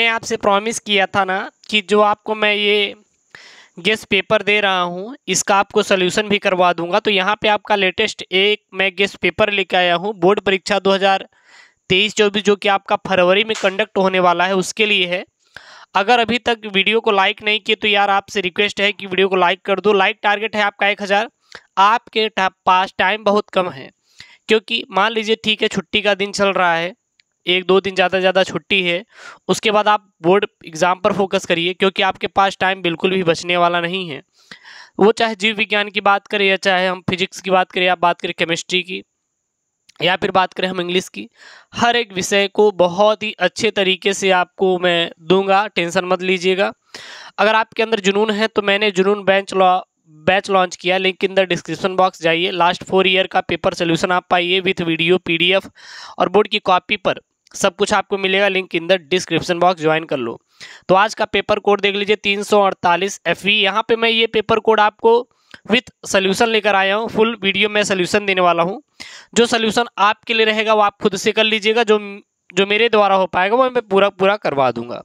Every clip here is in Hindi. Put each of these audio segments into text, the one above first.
मैंने आपसे प्रॉमिस किया था ना कि जो आपको मैं ये गेस्ट पेपर दे रहा हूँ इसका आपको सोल्यूशन भी करवा दूंगा। तो यहाँ पे आपका लेटेस्ट एक मैं गेस्ट पेपर लेके आया हूँ बोर्ड परीक्षा 2023-24 जो कि आपका फरवरी में कंडक्ट होने वाला है, उसके लिए है। अगर अभी तक वीडियो को लाइक नहीं किए तो यार आपसे रिक्वेस्ट है कि वीडियो को लाइक कर दो। लाइक टारगेट है आपका 1000। आपके पास टाइम बहुत कम है, क्योंकि मान लीजिए ठीक है छुट्टी का दिन चल रहा है, 1-2 दिन ज़्यादा छुट्टी है, उसके बाद आप बोर्ड एग्ज़ाम पर फोकस करिए, क्योंकि आपके पास टाइम बिल्कुल भी बचने वाला नहीं है। वो चाहे जीव विज्ञान की बात करें या चाहे हम फिजिक्स की बात करें या बात करें केमिस्ट्री की या फिर बात करें हम इंग्लिश की, हर एक विषय को बहुत ही अच्छे तरीके से आपको मैं दूंगा, टेंशन मत लीजिएगा। अगर आपके अंदर जुनून है तो मैंने जुनून बैच लॉन्च किया, लिंक के अंदर डिस्क्रिप्शन बॉक्स जाइए। लास्ट 4 ईयर का पेपर सोल्यूशन आप पाइए विथ वीडियो, पीडीएफ और बोर्ड की कॉपी पर सब कुछ आपको मिलेगा। लिंक के अंदर डिस्क्रिप्शन बॉक्स ज्वाइन कर लो। तो आज का पेपर कोड देख लीजिए 348 FV। यहाँ पे मैं ये पेपर कोड आपको विथ सोल्यूशन लेकर आया हूँ। फुल वीडियो में सोल्यूशन देने वाला हूँ। जो सोल्यूशन आपके लिए रहेगा वो आप खुद से कर लीजिएगा, जो मेरे द्वारा हो पाएगा वो मैं पूरा करवा दूंगा।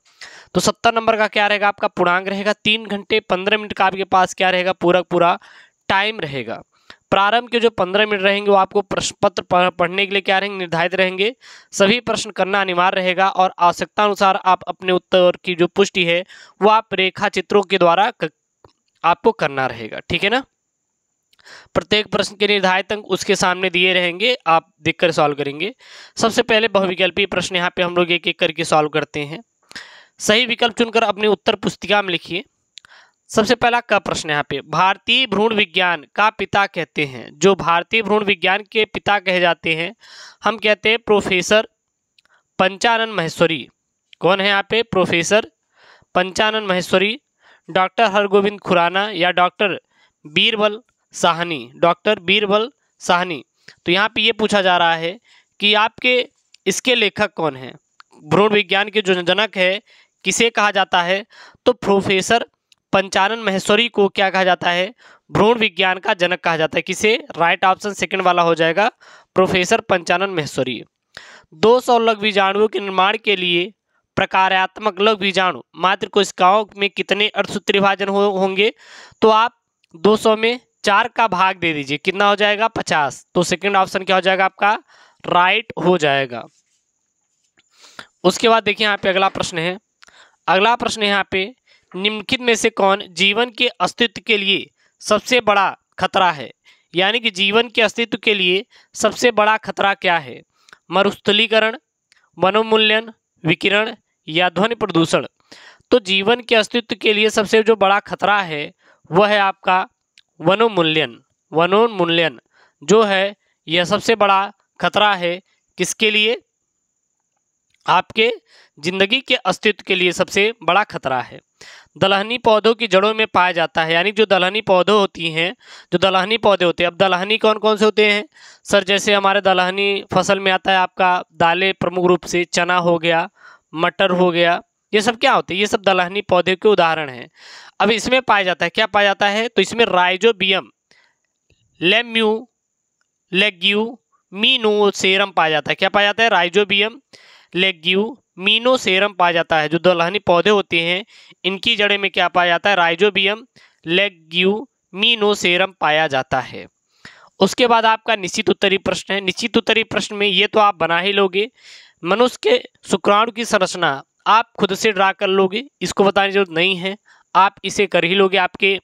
तो 70 नंबर का क्या रहेगा आपका पूर्णांक रहेगा। 3 घंटे 15 मिनट का आपके पास क्या रहेगा पूरा टाइम रहेगा। प्रारंभ के जो 15 मिनट रहेंगे वो आपको प्रश्न पत्र पढ़ने के लिए क्या रहेंगे, निर्धारित रहेंगे। सभी प्रश्न करना अनिवार्य रहेगा और आवश्यकता अनुसार आप अपने उत्तर की जो पुष्टि है वो आप रेखा चित्रों के द्वारा आपको करना रहेगा, ठीक है ना। प्रत्येक प्रश्न के निर्धारित अंक उसके सामने दिए रहेंगे, आप देखकर सॉल्व करेंगे। सबसे पहले बहुविकल्पीय प्रश्न यहाँ पे हम लोग एक एक करके सॉल्व करते हैं। सही विकल्प चुनकर अपनी उत्तर पुस्तिका में लिखिए। सबसे पहला क प्रश्न यहाँ पे, भारतीय भ्रूण विज्ञान का पिता कहते हैं। जो भारतीय भ्रूण विज्ञान के पिता कहे जाते हैं हम कहते हैं प्रोफेसर पंचानन माहेश्वरी। कौन है यहाँ पे? प्रोफेसर पंचानन माहेश्वरी, डॉक्टर हरगोविंद खुराना या डॉक्टर बीरबल साहनी। डॉक्टर बीरबल साहनी। तो यहाँ पे ये पूछा जा रहा है कि आपके इसके लेखक कौन हैं, भ्रूण विज्ञान के जो जनक है किसे कहा जाता है? तो प्रोफेसर पंचानन माहेश्वरी को क्या कहा जाता है? भ्रूण विज्ञान का जनक कहा जाता है। किसे? राइट ऑप्शन सेकंड वाला हो जाएगा, प्रोफेसर पंचानन माहेश्वरी। 200 लघु बीजाणुओं के निर्माण के लिए प्रकार्यात्मक लघु बीजाणु मात्र कोशिकाओं में कितने अर्धसूत्री विभाजन होंगे? तो आप 200 में 4 का भाग दे दीजिए, कितना हो जाएगा? 50। तो सेकंड ऑप्शन क्या हो जाएगा आपका? राइट हो जाएगा। उसके बाद देखिए यहाँ पे अगला प्रश्न है। अगला प्रश्न यहाँ पे, निम्नलिखित में से कौन जीवन के अस्तित्व के लिए सबसे बड़ा खतरा है? यानी कि जीवन के अस्तित्व के लिए सबसे बड़ा खतरा क्या है? मरुस्थलीकरण, वनोन्मूलन, विकिरण या ध्वनि प्रदूषण। तो जीवन के अस्तित्व के लिए सबसे जो बड़ा खतरा है वह है आपका वनोन्मूलन। वनोन्मूलन जो है यह सबसे बड़ा खतरा है। किसके लिए? आपके जिंदगी के अस्तित्व के लिए सबसे बड़ा खतरा है। दलहनी पौधों की जड़ों में पाया जाता है। यानी जो दलहनी पौधे होती हैं, जो दलहनी पौधे होते हैं, अब दलहनी कौन कौन से होते हैं सर? जैसे हमारे दलहनी फसल में आता है आपका दालें, प्रमुख रूप से चना हो गया, मटर हो गया, ये सब क्या होते हैं? ये सब दलहनी पौधे के उदाहरण हैं। अब इसमें पाया जाता है, क्या पाया जाता है? तो इसमें राइजोबियम लेग्यूमिनोसेरम पाया जाता है। क्या पाया जाता है? राइजोबियम लेग्यूमिनोसेरम पाया जाता है। जो दलहनी पौधे होते हैं इनकी जड़ें में क्या पाया जाता है? राइजोबियम लेग्यूमिनोसेरम पाया जाता है। उसके बाद आपका निश्चित उत्तरीय प्रश्न है। निश्चित उत्तरीय प्रश्न में ये तो आप बना ही लोगे। मनुष्य के शुक्राणु की संरचना आप खुद से ड्रा कर लोगे, इसको बताने की जरूरत नहीं है, आप इसे कर ही लोगे। आपके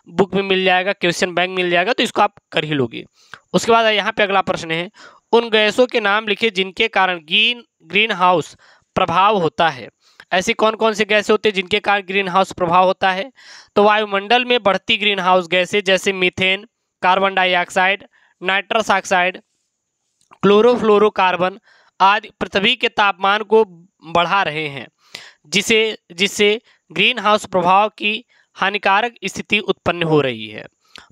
बुक में मिल जाएगा, क्वेश्चन बैंक मिल जाएगा, तो इसको आप कर ही लोगे। उसके बाद यहाँ पे अगला प्रश्न है, उन गैसों के नाम लिखे जिनके कारण ग्रीन हाउस प्रभाव होता है। ऐसी कौन कौन से गैसें होते हैं जिनके कारण ग्रीन हाउस प्रभाव होता है? तो वायुमंडल में बढ़ती ग्रीन हाउस गैसें जैसे methane, carbon dioxide, nitrous oxide, chlorofluorocarbon आदि पृथ्वी के तापमान को बढ़ा रहे हैं, जिससे ग्रीन हाउस प्रभाव की हानिकारक स्थिति उत्पन्न हो रही है।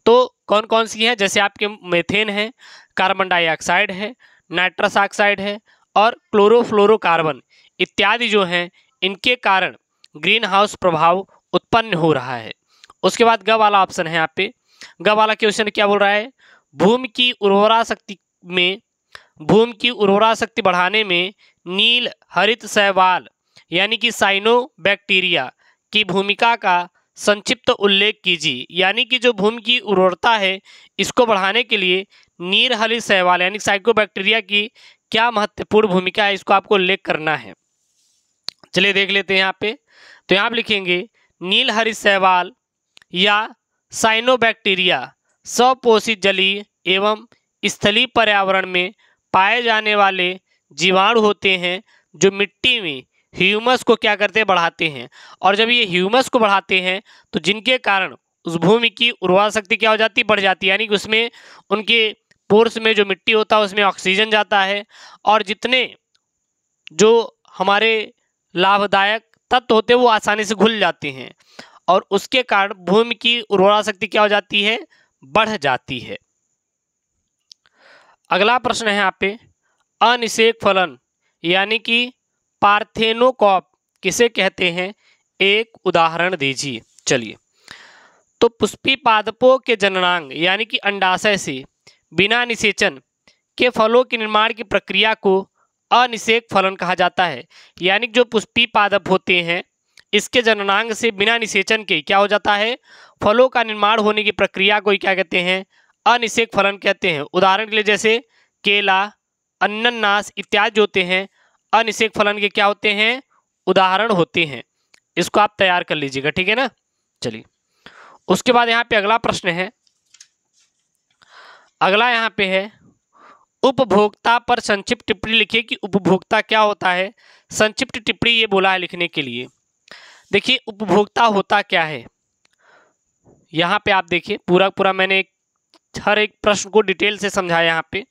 तो कौन कौन सी है? जैसे आपके मीथेन है, कार्बन डाइऑक्साइड है, नाइट्रस ऑक्साइड है और क्लोरोफ्लोरोकार्बन इत्यादि जो हैं इनके कारण ग्रीन हाउस प्रभाव उत्पन्न हो रहा है। उसके बाद ग वाला ऑप्शन है यहाँ पे। ग वाला क्वेश्चन क्या बोल रहा है? भूमि की उर्वरा शक्ति बढ़ाने में नील हरित शैवाल यानी कि साइनोबैक्टीरिया की भूमिका का संक्षिप्त उल्लेख कीजिए। यानी कि जो भूमि की उर्वरता है इसको बढ़ाने के लिए नीलहरित शैवाल यानी साइकोबैक्टीरिया की क्या महत्वपूर्ण भूमिका है, इसको आपको उल्लेख करना है। चलिए देख लेते हैं यहाँ पे। तो यहाँ पे लिखेंगे नीलहरित शैवाल या साइनोबैक्टीरिया स्वपोषित जलीय एवं स्थलीय पर्यावरण में पाए जाने वाले जीवाणु होते हैं जो मिट्टी में ह्यूमस को क्या करते हैं, बढ़ाते हैं। और जब ये ह्यूमस को बढ़ाते हैं तो जिनके कारण उस भूमि की उर्वरा शक्ति क्या हो जाती है, बढ़ जाती है। यानी कि उसमें उनके पोर्स में जो मिट्टी होता है उसमें ऑक्सीजन जाता है और जितने जो हमारे लाभदायक तत्व होते हैं वो आसानी से घुल जाते हैं और उसके कारण भूमि की उर्वरा शक्ति क्या हो जाती है, बढ़ जाती है। अगला प्रश्न है यहाँ पे, अनिषेक फलन यानी कि पार्थेनोकॉप किसे कहते हैं, एक उदाहरण दीजिए। चलिए, तो पुष्पी पादपों के जननांग यानी कि अंडाशय से बिना निषेचन के फलों के निर्माण की प्रक्रिया को अनिषेक फलन कहा जाता है। यानी जो पुष्पी पादप होते हैं इसके जननांग से बिना निषेचन के क्या हो जाता है, फलों का निर्माण होने की प्रक्रिया को क्या कहते हैं, अनिषेक फलन कहते हैं। उदाहरण के लिए जैसे केला, अनन्नास इत्यादि जो होते हैं अनिषेक फलन के क्या होते हैं, उदाहरण होते हैं। इसको आप तैयार कर लीजिएगा, ठीक है ना। चलिए, उसके बाद यहाँ पे अगला प्रश्न है, अगला यहाँ पे है उपभोक्ता पर संक्षिप्त टिप्पणी लिखिए कि उपभोक्ता क्या होता है। संक्षिप्त टिप्पणी ये बोला है लिखने के लिए। देखिए उपभोक्ता होता क्या है, यहाँ पे आप देखिए पूरा मैंने हर एक प्रश्न को डिटेल से समझाया। यहाँ पे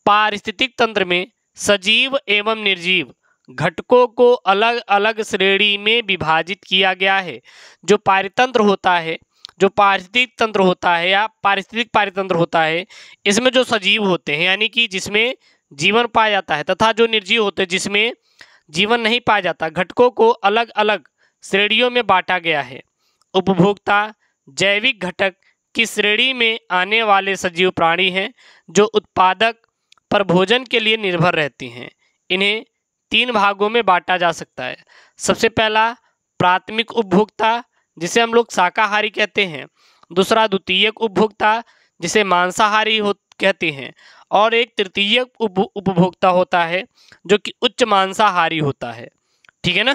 पारिस्थितिक तंत्र में सजीव एवं निर्जीव घटकों को अलग अलग श्रेणी में विभाजित किया गया है। जो पारितंत्र होता है, जो पारिस्थितिक तंत्र होता है या पारिस्थितिक पारितंत्र होता है, इसमें जो सजीव होते हैं यानी कि जिसमें जीवन पाया जाता है तथा जो निर्जीव होते हैं जिसमें जीवन नहीं पाया जाता, घटकों को अलग अलग श्रेणियों में बांटा गया है। उपभोक्ता जैविक घटक की श्रेणी में आने वाले सजीव प्राणी हैं जो उत्पादक पर भोजन के लिए निर्भर रहती हैं। इन्हें तीन भागों में बांटा जा सकता है। सबसे पहला प्राथमिक उपभोक्ता जिसे हम लोग शाकाहारी कहते हैं, दूसरा द्वितीयक उपभोक्ता जिसे मांसाहारी कहते हैं, और एक तृतीयक उपभोक्ता होता है जो कि उच्च मांसाहारी होता है। ठीक है ना।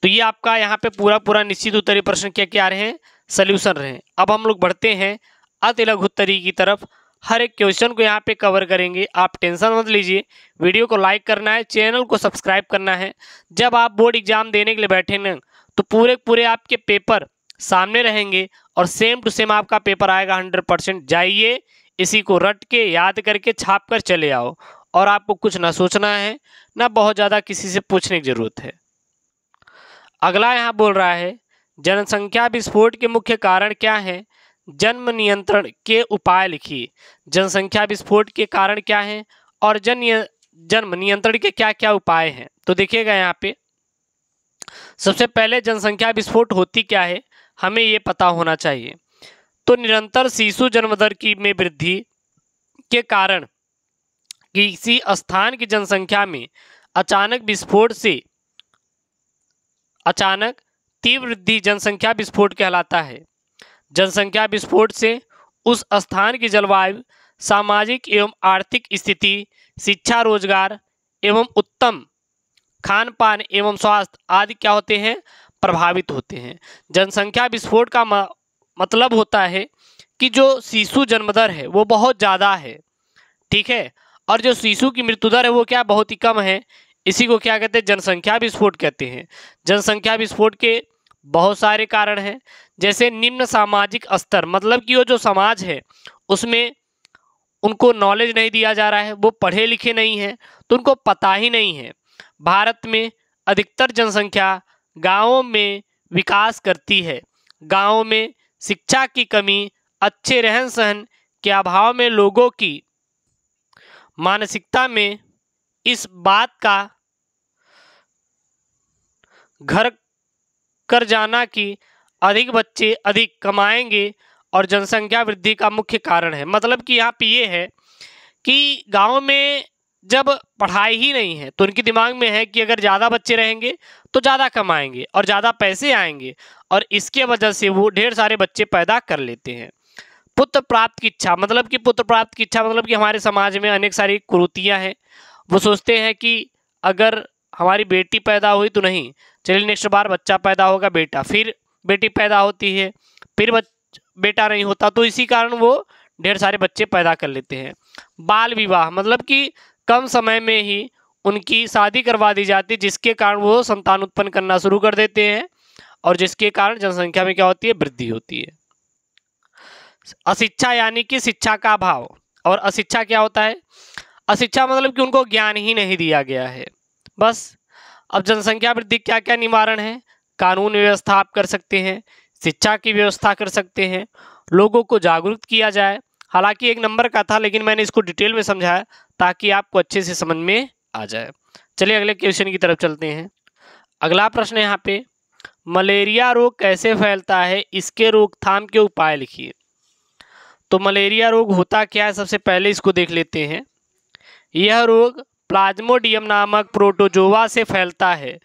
तो ये आपका यहाँ पे पूरा निश्चित उत्तरीय प्रश्न क्या क्या रहे हैं, सल्यूशन रहे। अब हम लोग बढ़ते हैं अति लघु उत्तरीय की तरफ। हर एक क्वेश्चन को यहाँ पे कवर करेंगे, आप टेंशन मत लीजिए। वीडियो को लाइक करना है, चैनल को सब्सक्राइब करना है। जब आप बोर्ड एग्जाम देने के लिए बैठे ना तो पूरे आपके पेपर सामने रहेंगे और सेम टू सेम आपका पेपर आएगा 100%। जाइए इसी को रट के याद करके छाप कर चले आओ और आपको कुछ ना सोचना है ना बहुत ज़्यादा किसी से पूछने की ज़रूरत है। अगला यहाँ बोल रहा है जनसंख्या विस्फोट के मुख्य कारण क्या हैं, जन्म नियंत्रण के उपाय लिखिए। जनसंख्या विस्फोट के कारण क्या हैं और जन्म नियंत्रण के क्या क्या उपाय हैं। तो देखिएगा यहाँ पे सबसे पहले जनसंख्या विस्फोट होती क्या है हमें ये पता होना चाहिए। तो निरंतर शिशु जन्म दर में वृद्धि के कारण किसी स्थान की जनसंख्या में अचानक विस्फोट से अचानक तीव्र वृद्धि जनसंख्या विस्फोट कहलाता है। जनसंख्या विस्फोट से उस स्थान की जलवायु, सामाजिक एवं आर्थिक स्थिति, शिक्षा, रोजगार एवं उत्तम खान पान एवं स्वास्थ्य आदि क्या होते हैं, प्रभावित होते हैं। जनसंख्या विस्फोट का मतलब होता है कि जो शिशु जन्म दर है वो बहुत ज़्यादा है, ठीक है, और जो शिशु की मृत्यु दर है वो क्या बहुत ही कम है। इसी को क्या कहते हैं, जनसंख्या विस्फोट कहते हैं। जनसंख्या विस्फोट के बहुत सारे कारण हैं, जैसे निम्न सामाजिक स्तर, मतलब कि वो जो समाज है उसमें उनको नॉलेज नहीं दिया जा रहा है, वो पढ़े लिखे नहीं हैं तो उनको पता ही नहीं है। भारत में अधिकतर जनसंख्या गांवों में विकास करती है। गांवों में शिक्षा की कमी, अच्छे रहन सहन के अभाव में लोगों की मानसिकता में इस बात का घर कर जाना कि अधिक बच्चे अधिक कमाएंगे और जनसंख्या वृद्धि का मुख्य कारण है। मतलब कि यहाँ पे ये है कि गांव में जब पढ़ाई ही नहीं है तो उनके दिमाग में है कि अगर ज़्यादा बच्चे रहेंगे तो ज़्यादा कमाएंगे और ज़्यादा पैसे आएंगे, और इसके वजह से वो ढेर सारे बच्चे पैदा कर लेते हैं। पुत्र प्राप्त की इच्छा, मतलब कि पुत्र प्राप्त की इच्छा मतलब कि हमारे समाज में अनेक सारी कुरीतियाँ हैं। वो सोचते हैं कि अगर हमारी बेटी पैदा हुई तो नहीं, चलिए नेक्स्ट बार बच्चा पैदा होगा बेटा, फिर बेटी पैदा होती है, फिर बेटा नहीं होता, तो इसी कारण वो ढेर सारे बच्चे पैदा कर लेते हैं। बाल विवाह मतलब कि कम समय में ही उनकी शादी करवा दी जाती है, जिसके कारण वो संतान उत्पन्न करना शुरू कर देते हैं और जिसके कारण जनसंख्या में क्या होती है, वृद्धि होती है। अशिक्षा यानी कि शिक्षा का अभाव, और अशिक्षा क्या होता है, अशिक्षा मतलब कि उनको ज्ञान ही नहीं दिया गया है बस। अब जनसंख्या वृद्धि क्या क्या निवारण है, कानून व्यवस्था आप कर सकते हैं, शिक्षा की व्यवस्था कर सकते हैं, लोगों को जागरूक किया जाए। हालांकि 1 नंबर का था लेकिन मैंने इसको डिटेल में समझाया ताकि आपको अच्छे से समझ में आ जाए। चलिए अगले क्वेश्चन की तरफ चलते हैं। अगला प्रश्न है यहाँ पे, मलेरिया रोग कैसे फैलता है, इसके रोकथाम के उपाय लिखिए। तो मलेरिया रोग होता क्या है, सबसे पहले इसको देख लेते हैं। यह रोग प्लाज्मोडियम नामक प्रोटोजोआ से फैलता है।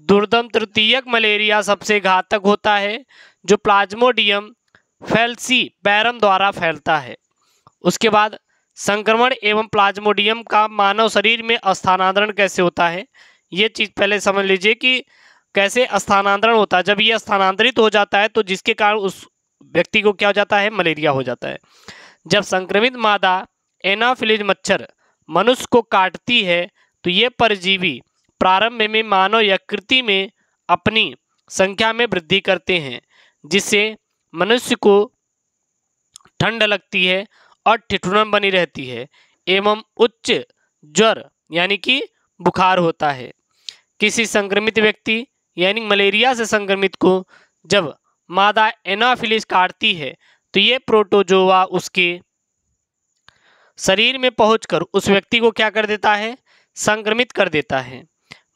दुर्दम तृतीयक मलेरिया सबसे घातक होता है, जो प्लाज्मोडियम फैल्सीपैरम द्वारा फैलता है। उसके बाद संक्रमण एवं प्लाज्मोडियम का मानव शरीर में स्थानांतरण कैसे होता है, ये चीज़ पहले समझ लीजिए कि कैसे स्थानांतरण होता है। जब ये स्थानांतरित हो जाता है तो जिसके कारण उस व्यक्ति को क्या हो जाता है, मलेरिया हो जाता है। जब संक्रमित मादा एनाफिलीज मच्छर मनुष्य को काटती है तो ये परजीवी प्रारंभ में मानव यकृति में अपनी संख्या में वृद्धि करते हैं, जिससे मनुष्य को ठंड लगती है और ठिठुरन बनी रहती है एवं उच्च ज्वर यानी कि बुखार होता है। किसी संक्रमित व्यक्ति यानी मलेरिया से संक्रमित को जब मादा एनाफिलीज काटती है तो ये प्रोटोजोआ उसके शरीर में पहुंचकर उस व्यक्ति को क्या कर देता है, संक्रमित कर देता है।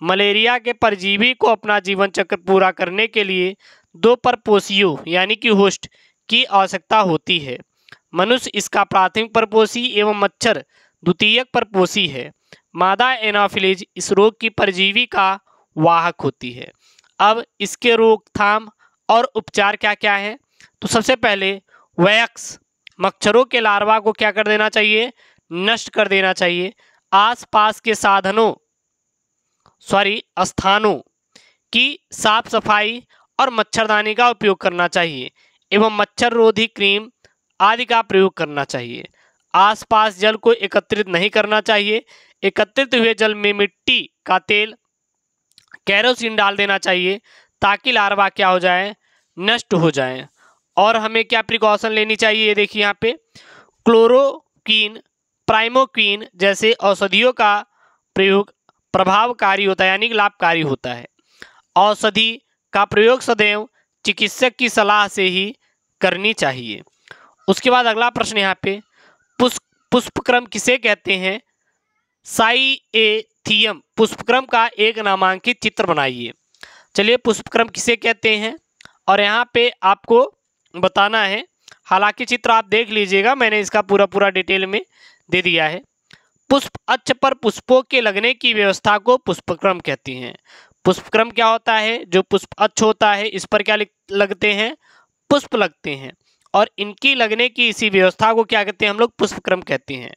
मलेरिया के परजीवी को अपना जीवन चक्र पूरा करने के लिए 2 परपोषियों यानी कि होस्ट की आवश्यकता होती है। मनुष्य इसका प्राथमिक परपोषी एवं मच्छर द्वितीयक परपोषी है। मादा एनाफिलीज इस रोग की परजीवी का वाहक होती है। अब इसके रोकथाम और उपचार क्या क्या है, तो सबसे पहले वैक्स मच्छरों के लार्वा को क्या कर देना चाहिए, नष्ट कर देना चाहिए। आसपास के स्थानों की साफ सफाई और मच्छरदानी का उपयोग करना चाहिए एवं मच्छर रोधी क्रीम आदि का प्रयोग करना चाहिए। आसपास जल को एकत्रित नहीं करना चाहिए। एकत्रित हुए जल में मिट्टी का तेल केरोसिन डाल देना चाहिए ताकि लार्वा क्या हो जाए, नष्ट हो जाए। और हमें क्या प्रिकॉशन लेनी चाहिए, ये देखिए यहाँ पे क्लोरोक्वीन प्राइमोक्वीन जैसे औषधियों का प्रयोग प्रभावकारी होता है यानी कि लाभकारी होता है। औषधि का प्रयोग सदैव चिकित्सक की सलाह से ही करनी चाहिए। उसके बाद अगला प्रश्न यहाँ पे, पुष्पक्रम किसे कहते हैं, साइएथियम पुष्पक्रम का एक नामांकित चित्र बनाइए। चलिए पुष्पक्रम किसे कहते हैं और यहाँ पे आपको बताना है। हालांकि चित्र आप देख लीजिएगा, मैंने इसका पूरा डिटेल में दे दिया है। पुष्प अक्ष पर पुष्पों के लगने की व्यवस्था को पुष्पक्रम कहते हैं। पुष्पक्रम क्या होता है, जो पुष्प अक्ष होता है इस पर क्या लगते हैं, पुष्प लगते हैं, और इनकी लगने की इसी व्यवस्था को क्या कहते हैं हम लोग, पुष्पक्रम कहते हैं।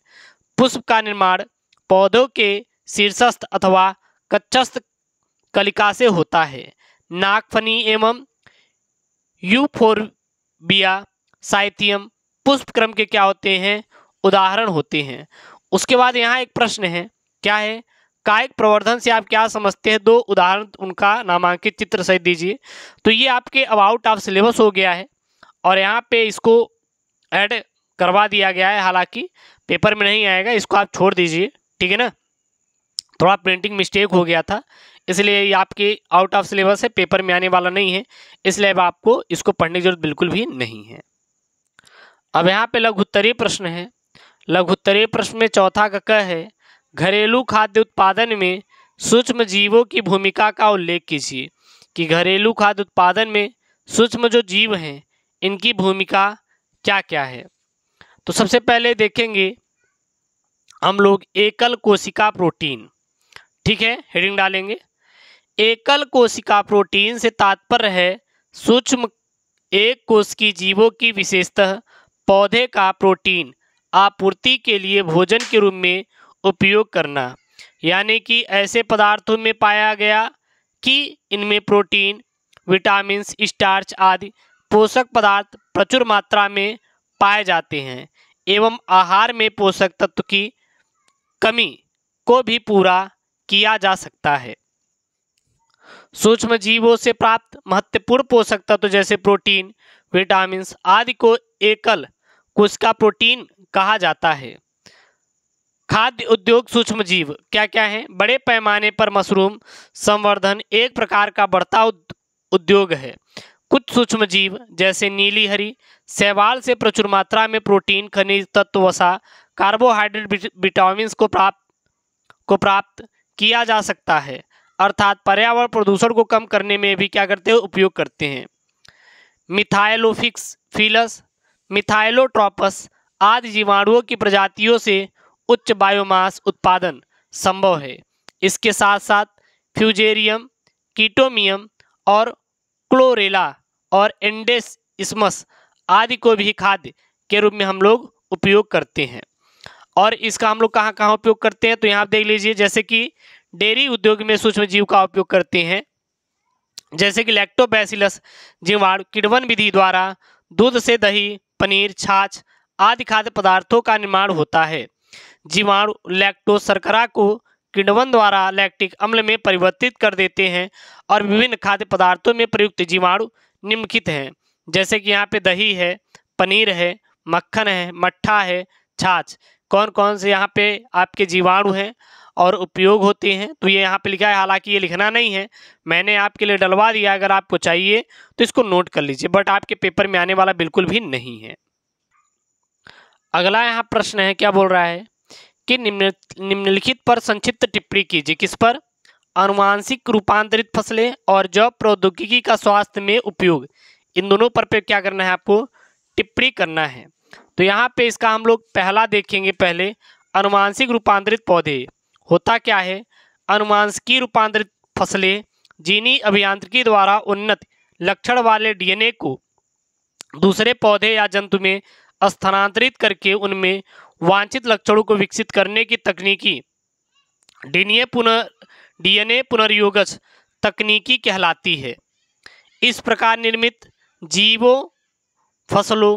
पुष्प का निर्माण पौधों के शीर्षस्थ अथवा कक्षस्थ कलिका से होता है। नागफनी एवं यूफोरबिया साइथियम पुष्पक्रम के क्या होते हैं, उदाहरण होते हैं। उसके बाद यहाँ एक प्रश्न है, क्या है, कायिक प्रवर्धन से आप क्या समझते हैं, 2 उदाहरण उनका नामांकित चित्र सहित दीजिए। तो ये आपके अबाउट ऑफ सिलेबस हो गया है और यहाँ पे इसको ऐड करवा दिया गया है। हालांकि पेपर में नहीं आएगा, इसको आप छोड़ दीजिए, ठीक है ना। थोड़ा प्रिंटिंग मिस्टेक हो गया था इसलिए ये आपके आउट ऑफ सिलेबस है, पेपर में आने वाला नहीं है, इसलिए अब आपको इसको पढ़ने की जरूरत बिल्कुल भी नहीं है। अब यहाँ पे लघुत्तरीय प्रश्न है। लघुत्तरीय प्रश्न में चौथा का क है, घरेलू खाद्य उत्पादन में सूक्ष्म जीवों की भूमिका का उल्लेख कीजिए। कि घरेलू खाद्य उत्पादन में सूक्ष्म जो जीव हैं इनकी भूमिका क्या क्या है। तो सबसे पहले देखेंगे हम लोग एकल कोशिका प्रोटीन, ठीक है, हेडिंग डालेंगे। एकल कोशिका प्रोटीन से तात्पर्य है सूक्ष्म एक कोशिकीय जीवों की विशेषतः पौधे का प्रोटीन आपूर्ति के लिए भोजन के रूप में उपयोग करना, यानी कि ऐसे पदार्थों में पाया गया कि इनमें प्रोटीन, विटामिन, स्टार्च आदि पोषक पदार्थ प्रचुर मात्रा में पाए जाते हैं एवं आहार में पोषक तत्व की कमी को भी पूरा किया जा सकता है। सूक्ष्म जीवों से प्राप्त महत्वपूर्ण पोषक तत्व जैसे प्रोटीन, विटामिन आदि को एकल कोशिका प्रोटीन कहा जाता है। खाद्य उद्योग सूक्ष्म जीव क्या क्या हैं? बड़े पैमाने पर मशरूम संवर्धन एक प्रकार का बढ़ता उद्योग है। कुछ सूक्ष्म जीव जैसे नीली हरी शैवाल से प्रचुर मात्रा में प्रोटीन, खनिज तत्व, वसा, कार्बोहाइड्रेट, विटामिन को प्राप्त किया जा सकता है, अर्थात पर्यावरण प्रदूषण को कम करने में भी क्या करते हैं, उपयोग करते हैं। मिथाइलोफिलस, मिथाइलोट्रॉपस आदि जीवाणुओं की प्रजातियों से उच्च बायोमास उत्पादन संभव है। इसके साथ साथ फ्यूजेरियम, कीटोमियम और क्लोरेला और एंडेस्मस आदि को भी खाद्य के रूप में हम लोग उपयोग करते हैं। और इसका हम लोग कहाँ कहाँ उपयोग करते हैं, तो यहाँ देख लीजिए, जैसे कि डेयरी उद्योग में सूक्ष्म जीव का उपयोग करते हैं, जैसे कि लैक्टोबैसिलस जीवाणु किण्वन विधि द्वारा दूध से दही, पनीर, छाछ आदि खाद्य पदार्थों का निर्माण होता है। जीवाणु लैक्टोज शर्करा को किण्वन द्वारा लैक्टिक अम्ल में परिवर्तित कर देते हैं और विभिन्न खाद्य पदार्थों में प्रयुक्त जीवाणु निम्नलिखित हैं, जैसे कि यहाँ पे दही है, पनीर है, मक्खन है, मट्ठा है, छाछ। कौन कौन से यहाँ पे आपके जीवाणु हैं और उपयोग होते हैं, तो ये यहाँ पे लिखा है। हालांकि ये लिखना नहीं है, मैंने आपके लिए डलवा दिया, अगर आपको चाहिए तो इसको नोट कर लीजिए, बट आपके पेपर में आने वाला बिल्कुल भी नहीं है। अगला यहाँ प्रश्न है, क्या बोल रहा है कि निम्नलिखित पर संक्षिप्त टिप्पणी कीजिए। किस पर? आनुवांशिक रूपांतरित फसलें और जैव प्रौद्योगिकी का स्वास्थ्य में उपयोग, इन दोनों पर क्या करना है, आपको टिप्पणी करना है। तो यहाँ पे इसका हम लोग पहला देखेंगे। पहले आनुवांशिक रूपांतरित पौधे होता क्या है? आनुवांशिक रूपांतरित फसलें जीनी अभियांत्रिकी द्वारा उन्नत लक्षण वाले डीएनए को दूसरे पौधे या जंतु में स्थानांतरित करके उनमें वांछित लक्षणों को विकसित करने की तकनीकी डीएनए पुनर्योगज तकनीकी कहलाती है। इस प्रकार निर्मित जीवों फसलों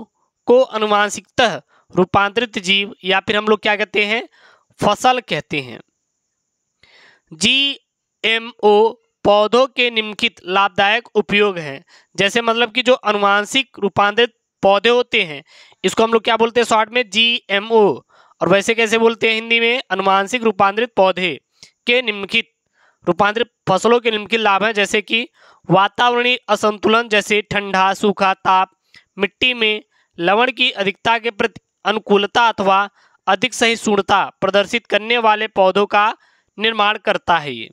को आनुवांशिकतः रूपांतरित जीव या फिर हम लोग क्या कहते हैं, फसल कहते हैं। जीएमओ पौधों के निम्नलिखित लाभदायक उपयोग हैं, जैसे मतलब कि जो आनुवांशिक रूपांतरित पौधे होते हैं इसको हम लोग क्या बोलते हैं शॉर्ट में, जीएमओ, और वैसे कैसे बोलते हैं हिंदी में, अनुवांशिक रूपांतरित पौधे के निम्नलिखित रूपांतरित फसलों के निम्नलिखित लाभ हैं, जैसे कि वातावरणीय असंतुलन जैसे ठंडा, सूखा, ताप, मिट्टी में लवण की अधिकता के प्रति अनुकूलता अथवा अधिक सहिष्णुता प्रदर्शित करने वाले पौधों का निर्माण करता है। ये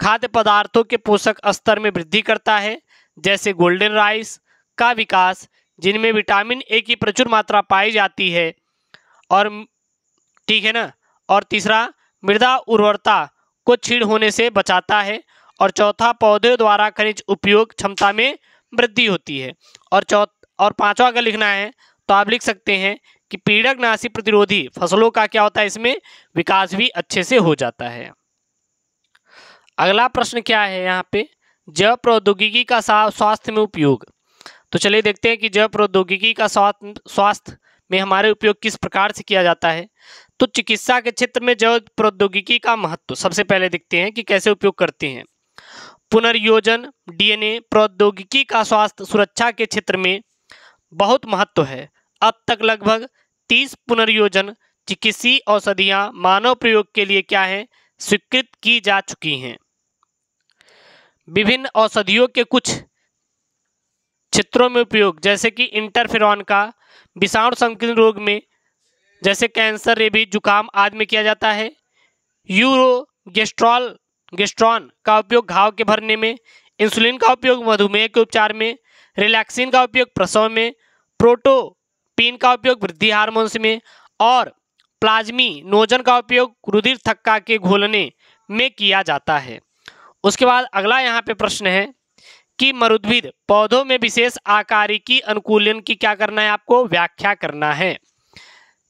खाद्य पदार्थों के पोषक स्तर में वृद्धि करता है, जैसे गोल्डन राइस का विकास जिनमें विटामिन ए की प्रचुर मात्रा पाई जाती है, और ठीक है ना। और तीसरा, मृदा उर्वरता को क्षीण होने से बचाता है। और चौथा, पौधे द्वारा खनिज उपयोग क्षमता में वृद्धि होती है। और पांचवा अगर लिखना है तो आप लिख सकते हैं कि पीड़कनाशी प्रतिरोधी फसलों का क्या होता है, इसमें विकास भी अच्छे से हो जाता है। अगला प्रश्न क्या है यहाँ पे, जैव प्रौद्योगिकी का स्वास्थ्य में उपयोग। तो चलिए देखते हैं कि जैव प्रौद्योगिकी का स्वास्थ्य में हमारे उपयोग किस प्रकार से किया जाता है। तो चिकित्सा के क्षेत्र में जैव प्रौद्योगिकी का महत्व सबसे पहले देखते हैं कि कैसे उपयोग करते हैं। पुनर्योजन डीएनए प्रौद्योगिकी का स्वास्थ्य सुरक्षा के क्षेत्र में बहुत महत्व है। अब तक लगभग 30 पुनर्योजन चिकित्सीय औषधियां मानव प्रयोग के लिए क्या है, स्वीकृत की जा चुकी हैं। विभिन्न औषधियों के कुछ क्षेत्रों में उपयोग, जैसे कि इंटरफेरॉन का विषाणु संक्रमण रोग में, जैसे कैंसर, रेबीज, जुकाम आदि में किया जाता है। गेस्ट्रॉन का उपयोग घाव के भरने में, इंसुलिन का उपयोग मधुमेह के उपचार में, रिलैक्सिन का उपयोग प्रसव में, प्रोटोपिन का उपयोग वृद्धि हार्मोन्स में, और प्लाज्मी नोजन का उपयोग रुधिर थक्का के घोलने में किया जाता है। उसके बाद अगला यहाँ पे प्रश्न है कि मरुद्भिद पौधों में विशेष आकारिकी अनुकूलन की क्या करना है, आपको व्याख्या करना है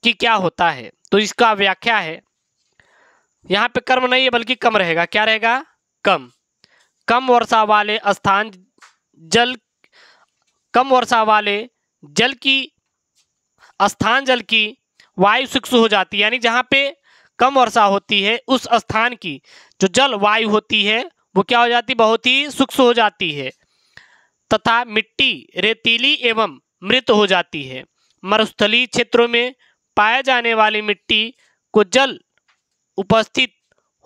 कि क्या होता है। तो इसका व्याख्या है, यहाँ पे कर्म नहीं है बल्कि कम रहेगा। क्या रहेगा? कम। कम वर्षा वाले स्थान कम वर्षा वाले जल की वायु सूक्ष्म हो जाती है, यानी जहाँ पे कम वर्षा होती है उस स्थान की जो जल वायु होती है वो क्या हो जाती है? बहुत ही सूक्ष्म हो जाती है तथा मिट्टी रेतीली एवं मृत हो जाती है। मरुस्थलीय क्षेत्रों में पाए जाने वाली मिट्टी को जल उपस्थित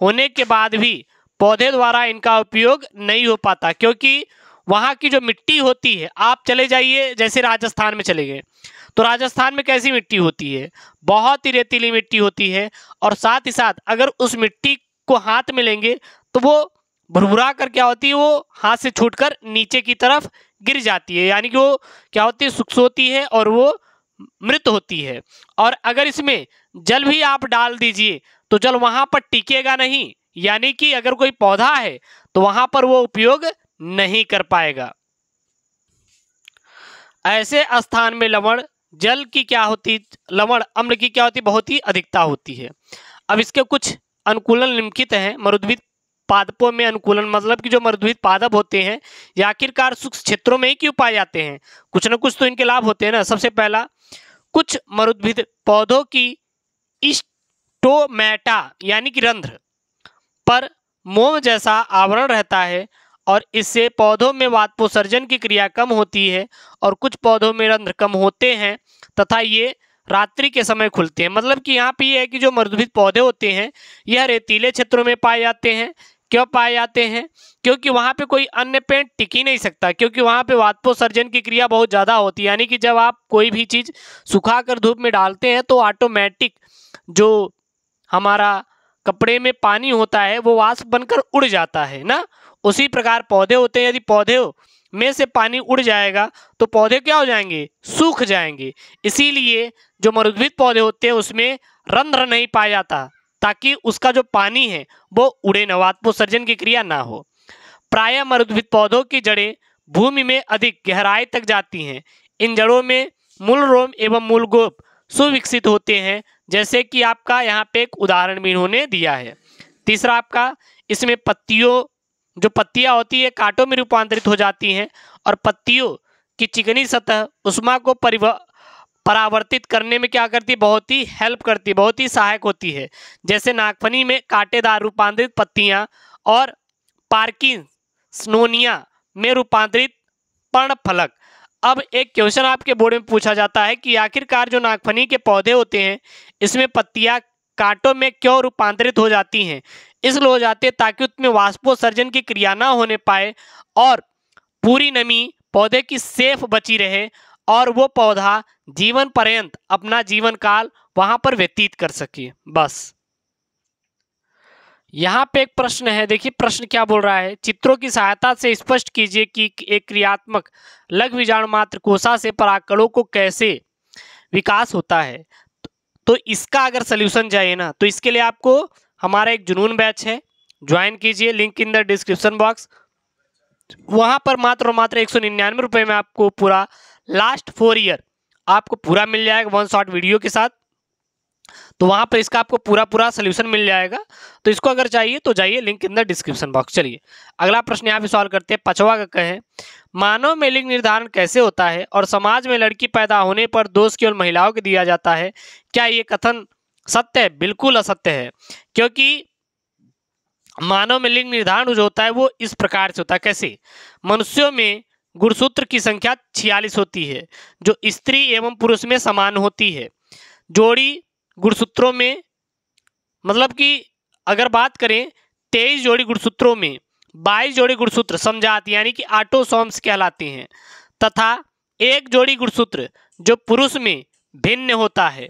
होने के बाद भी पौधे द्वारा इनका उपयोग नहीं हो पाता, क्योंकि वहाँ की जो मिट्टी होती है, आप चले जाइए जैसे राजस्थान में चले गए तो राजस्थान में कैसी मिट्टी होती है? बहुत ही रेतीली मिट्टी होती है, और साथ ही साथ अगर उस मिट्टी को हाथ में लेंगे तो वो भुरभुरा कर क्या होती है, वो हाथ से छूटकर नीचे की तरफ गिर जाती है, यानी कि वो क्या होती है? सूक्ष्म होती है और वो मृत होती है। और अगर इसमें जल भी आप डाल दीजिए तो जल वहां पर टिकेगा नहीं, यानी कि अगर कोई पौधा है तो वहां पर वो उपयोग नहीं कर पाएगा। ऐसे स्थान में लवण जल की क्या होती, लवण अम्ल की क्या होती, बहुत ही अधिकता होती है। अब इसके कुछ अनुकूलन निम्नलिखित हैं। मरुद्भिद पादपों में अनुकूलन, मतलब कि जो मरुद्भिद पादप होते हैं ये आखिरकार सूक्ष्म क्षेत्रों में ही क्यों पाए जाते हैं? कुछ न कुछ तो इनके लाभ होते हैं ना। सबसे पहला, कुछ मरुद्भिद पौधों की स्टोमेटा यानी कि रंध्र पर मोम जैसा आवरण रहता है और इससे पौधों में वाष्पोत्सर्जन की क्रिया कम होती है, और कुछ पौधों में रंध्र कम होते हैं तथा ये रात्रि के समय खुलते हैं। मतलब कि यहाँ पे ये है कि जो मरुद्भिद पौधे होते हैं यह रेतीले क्षेत्रों में पाए जाते हैं। क्यों पाए जाते हैं? क्योंकि वहाँ पे कोई अन्य पेड़ टिक ही नहीं सकता, क्योंकि वहाँ पे वाष्पोत्सर्जन की क्रिया बहुत ज़्यादा होती है। यानी कि जब आप कोई भी चीज़ सुखाकर धूप में डालते हैं तो ऑटोमेटिक जो हमारा कपड़े में पानी होता है वो वाष्प बनकर उड़ जाता है ना। उसी प्रकार पौधे होते हैं, यदि पौधे में से पानी उड़ जाएगा तो पौधे क्या हो जाएंगे? सूख जाएंगे। इसीलिए जो मरुद्भिद पौधे होते हैं उसमें रंध्र नहीं पाया जाता, ताकि उसका जो पानी है वो उड़े न, वाष्पोत्सर्जन की क्रिया ना हो। प्रायः मरुद्भिद पौधों की जड़ें भूमि में अधिक गहराई तक जाती हैं। इन जड़ों में मूल रोम एवं मूल गोप सुविकसित होते हैं, जैसे कि आपका यहाँ पे एक उदाहरण भी इन्होंने दिया है। तीसरा, आपका इसमें जो पत्तियां होती है कांटों में रूपांतरित हो जाती हैं, और पत्तियों की चिकनी सतह उष्मा को परावर्तित करने में क्या करती है? बहुत ही हेल्प करती है, बहुत ही सहायक होती है। जैसे नागफनी में कांटेदार रूपांतरित पत्तियां और पार्किंसोनिया में रूपांतरित पर्णफलक। अब एक क्वेश्चन आपके बोर्ड में पूछा जाता है कि आखिरकार जो नागफनी के पौधे होते हैं इसमें पत्तियां कांटों में क्यों रूपांतरित हो जाती हैं? इसलिए हो जाती है ताकि उसमें वाष्पोत्सर्जन की क्रिया ना होने पाए और पूरी नमी पौधे की सेफ बची रहे, और वो पौधा जीवन पर्यंत अपना जीवन काल वहां पर व्यतीत कर सके। बस यहाँ पे एक प्रश्न है, देखिए प्रश्न क्या बोल रहा है। चित्रों की सहायता से स्पष्ट कीजिए कि एक क्रियात्मक लघु बीजाणु मात्र कोशा से परागकणों को कैसे विकास होता है। तो इसका अगर सल्यूशन चाहिए ना तो इसके लिए आपको हमारा एक जुनून बैच है, ज्वाइन कीजिए, link in the description box. वहां पर मात्र और मात्र 199 रुपये में आपको पूरा लास्ट 4 ईयर आपको पूरा मिल जाएगा 1 शॉट वीडियो के साथ। तो वहां पर इसका आपको पूरा सल्यूशन मिल जाएगा। तो इसको अगर चाहिए तो जाइए, link in the description box. चलिए अगला प्रश्न यहाँ पे सॉल्व करते हैं। 5वां का है, मानव में लिंग निर्धारण कैसे होता है और समाज में लड़की पैदा होने पर दोष केवल महिलाओं को दिया जाता है? क्या ये कथन सत्य है? बिल्कुल असत्य है, क्योंकि मानव में लिंग निर्धारण जो होता है वो इस प्रकार से होता है। कैसे? मनुष्यों में गुणसूत्र की संख्या 46 होती है, जो स्त्री एवं पुरुष में समान होती है। जोड़ी गुणसूत्रों में, मतलब कि अगर बात करें 23 जोड़ी गुणसूत्रों में 22 जोड़ी गुणसूत्र समजात यानी कि ऑटोसोम्स कहलाते हैं, तथा एक जोड़ी गुणसूत्र जो पुरुष में भिन्न होता है